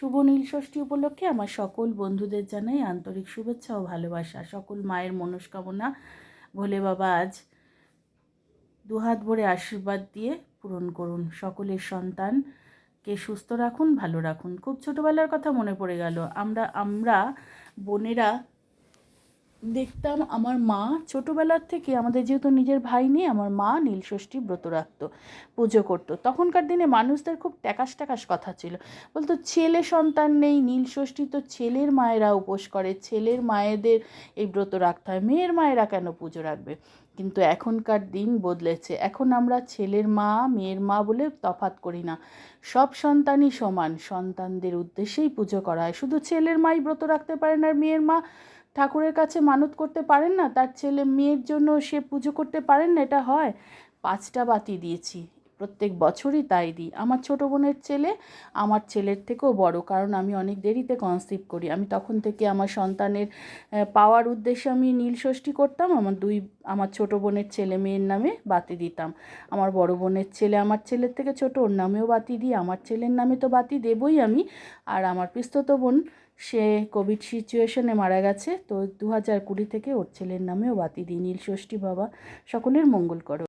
শুভ নীলষষ্ঠী উপলক্ষে আমার সকল বন্ধুদের জানাই আন্তরিক শুভেচ্ছা ও ভালোবাসা। সকল মায়ের মনস্কামনা ভোলে বাবা আজ দুহাত ভরে আশীর্বাদ দিয়ে পূরণ করুন। সকলের সন্তানকে সুস্থ রাখুন, ভালো রাখুন। খুব ছোটোবেলার কথা মনে পড়ে গেল। আমরা বোনেরা দেখতাম, আমার মা ছোটোবেলার থেকে, আমাদের যেহেতু নিজের ভাই নেই, আমার মা নীলষষ্ঠী ব্রত রাখতো, পুজো করতো। তখনকার দিনে মানুষদের খুব ট্যাকাশ কথা ছিল, বলতো ছেলে সন্তান নেই, নীলষষ্ঠী তো ছেলের মায়েরা উপোস করে, ছেলের মায়েদের এই ব্রত রাখতে হয়, মেয়ের মায়েরা কেন পুজো রাখবে। কিন্তু এখনকার দিন বদলেছে। এখন আমরা ছেলের মা মেয়ের মা বলে তফাৎ করি না, সব সন্তানই সমান। সন্তানদের উদ্দেশ্যেই পুজো করা হয়। শুধু ছেলের মাই ব্রত রাখতে পারেন আর মেয়ের মা ঠাকুরের কাছে মানত করতে পারেন না, তার ছেলে মেয়ের জন্য সে পুজো করতে পারেন না, এটা হয়? 5টা বাতি দিয়েছি, প্রত্যেক বছরই তাই দিই। আমার ছোটো বোনের ছেলে আমার ছেলের থেকেও বড়, কারণ আমি অনেক দেরিতে কনসিভ করি। আমি তখন থেকে আমার সন্তানের পাওয়ার উদ্দেশ্যে আমি নীলষষ্ঠী করতাম। আমার ছোটো বোনের ছেলে মেয়ের নামে বাতি দিতাম। আমার বড় বোনের ছেলে আমার ছেলের থেকে ছোটো, ওর নামেও বাতি দিই। আমার ছেলের নামে তো বাতি দেবই আমি। আর আমার পিস্তত বোন, সে কোভিড সিচুয়েশনে মারা গেছে, তো 2020 থেকে ওর ছেলের নামেও বাতি দিই। নীলষষ্ঠী বাবা সকলের মঙ্গল করো।